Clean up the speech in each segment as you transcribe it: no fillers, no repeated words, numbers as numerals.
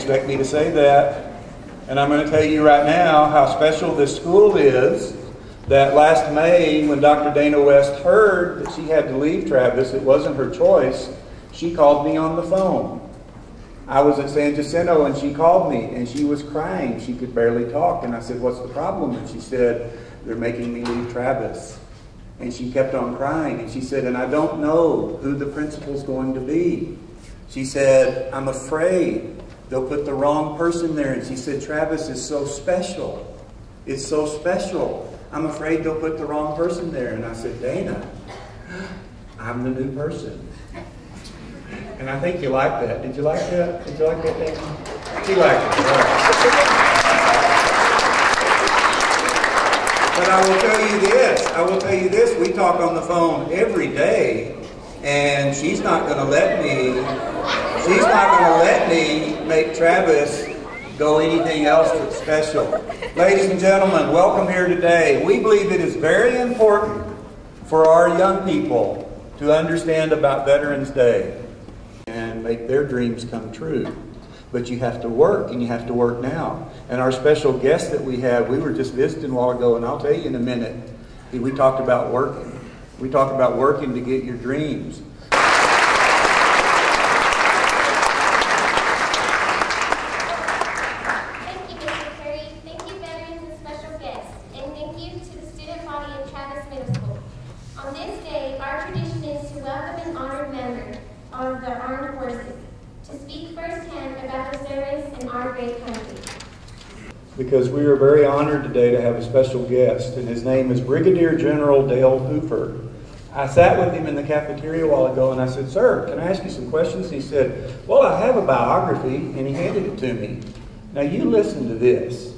expect me to say that. And I'm going to tell you right now how special this school is, that last May when Dr. Dana West heard that she had to leave Travis, it wasn't her choice, she called me on the phone. I was at San Jacinto and she called me and she was crying. She could barely talk. And I said, "What's the problem?" And she said, "They're making me leave Travis." And she kept on crying. And she said, "And I don't know who the principal's going to be." She said, "I'm afraid they'll put the wrong person there." And she said, "Travis is so special. It's so special. I'm afraid they'll put the wrong person there." And I said, "Dana, I'm the new person." And I think you like that. Did you like that? Did you like that, Dana? She liked it. But I will tell you this. We talk on the phone every day, and she's not going to let me make Travis go anything else that's special. Ladies and gentlemen, welcome here today. We believe it is very important for our young people to understand about Veterans Day and make their dreams come true. But you have to work, and you have to work now. And our special guest that we have, we were just visiting a while ago, and I'll tell you in a minute, we talked about working. We talked about working to get your dreams. Because we are very honored today to have a special guest, and his name is Brigadier General Dale Hooper. I sat with him in the cafeteria a while ago and I said, "Sir, can I ask you some questions?" And he said, "Well, I have a biography," and he handed it to me. Now you listen to this.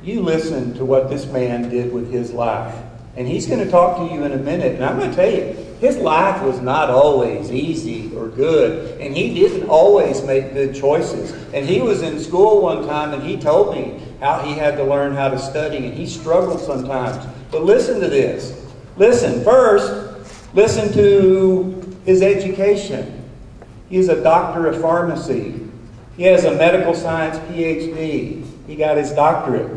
You listen to what this man did with his life. And he's going to talk to you in a minute, and I'm going to tell you, his life was not always easy or good, and he didn't always make good choices. And he was in school one time, and he told me how he had to learn how to study, and he struggled sometimes. But listen to this. Listen, first, listen to his education. He's a doctor of pharmacy. He has a medical science PhD. He got his doctorate.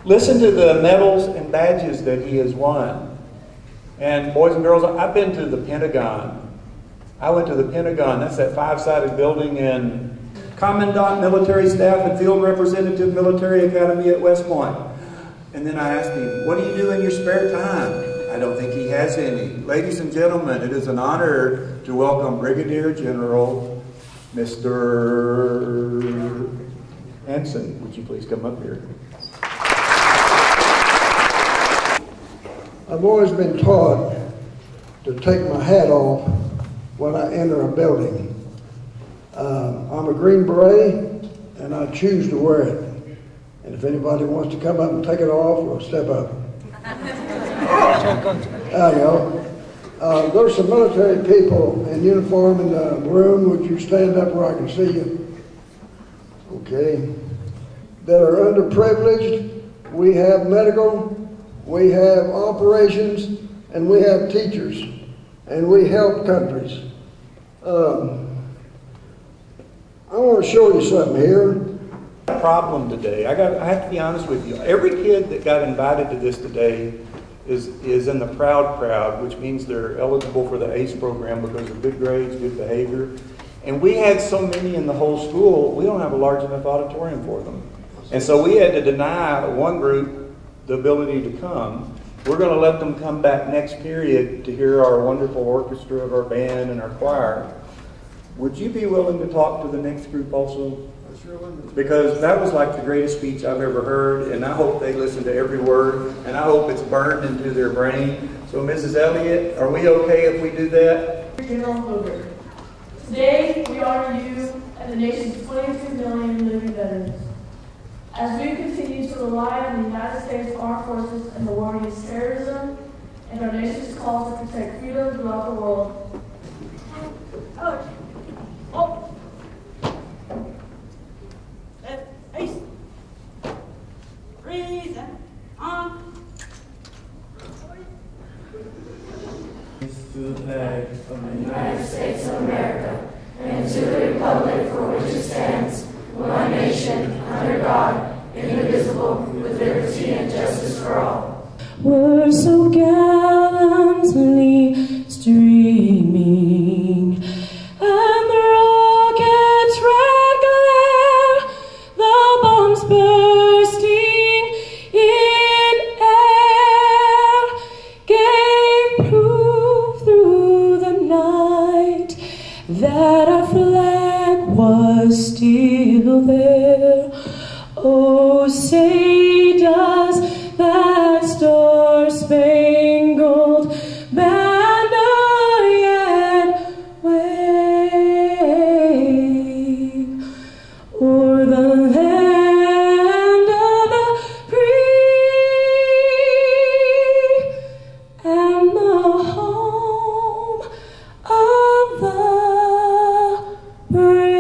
Listen to the medals and badges that he has won. And boys and girls, I've been to the Pentagon. I went to the Pentagon. That's that 5-sided building in Commandant Military Staff and Field Representative Military Academy at West Point. And then I asked him, "What do you do in your spare time?" I don't think he has any. Ladies and gentlemen, it is an honor to welcome Brigadier General Mr. Hanson. Would you please come up here? I've always been taught to take my hat off when I enter a building. I'm a Green Beret, and I choose to wear it. And if anybody wants to come up and take it off, we'll step up. There you go. There's some military people in uniform in the room. Would you stand up where I can see you? Okay. That are underprivileged. We have medical, we have operations, and we have teachers, and we help countries. I want to show you something here. Problem today. I have to be honest with you. Every kid that got invited to this today is in the proud crowd, which means they're eligible for the ACE program because of good grades, good behavior. And we had so many in the whole school, we don't have a large enough auditorium for them. And so we had to deny one group the ability to come. We're going to let them come back next period to hear our wonderful orchestra of our band and our choir. Would you be willing to talk to the next group also? Because that was like the greatest speech I've ever heard, and I hope they listen to every word, and I hope it's burned into their brain. So Mrs. Elliott, are we okay if we do that? General Hoover, today we honor you and the nation's 22 million living veterans. As we continue to rely on the United States Armed Forces in the war against terrorism and our nation's call to protect freedom throughout the world. To the flag of the United States of America and to the republic for which it stands, one nation indivisible, with liberty and justice for all. Were so gallantly streaming, and the rocket's red glare, the bombs bursting in air, gave proof through the night that our flag was still there. Oh, say does that star-spangled banner yet wave o'er the land of the free and the home of the brave?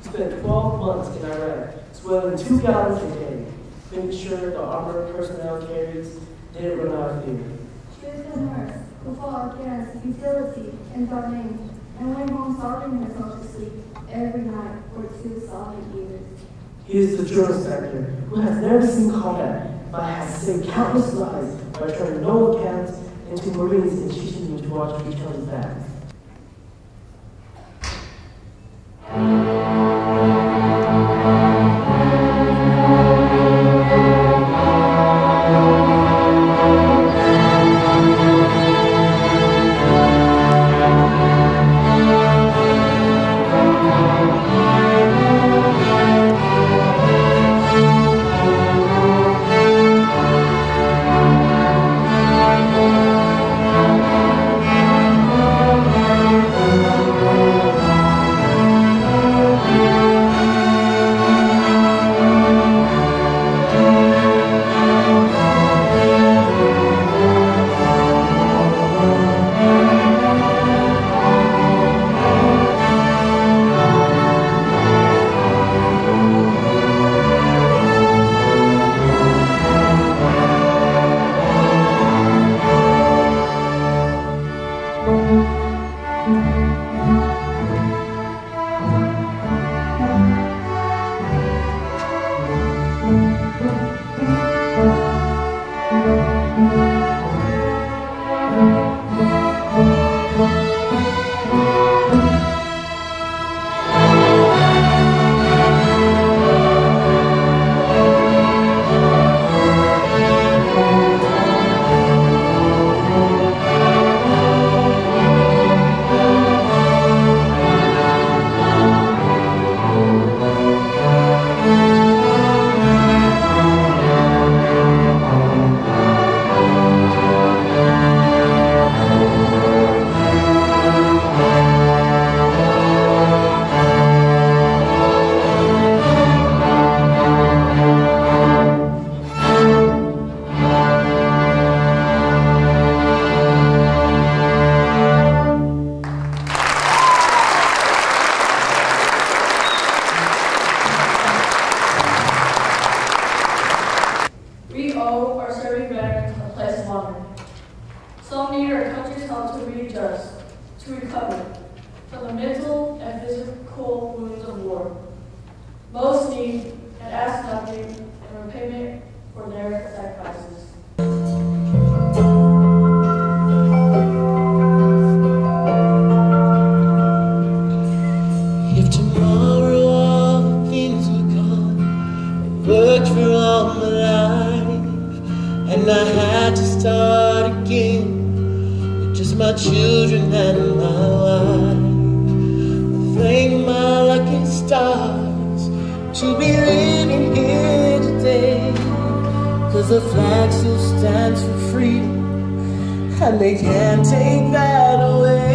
Spent 12 months in Iraq, sweating 2 gallons a day, making sure the armored personnel carriers didn't run out of fuel. She was a nurse who fought against futility and darkness, and went home sobbing herself to sleep every night for 2 solid years. He is the drill inspector who has never seen combat, but has saved countless lives by turning noble cats into Marines and teaching them to watch each other's backs. We owe our serving veterans a place of honor. Some need our country's help to readjust, to recover from the mental and physical wounds of war. Most need and ask nothing in repayment for their sacrifices. If tomorrow all things were gone, I worked for all my life, and I had to start again with just my children and my wife. I thank my lucky stars to be living here today, 'cause the flag still stands for freedom, and they can't take that away.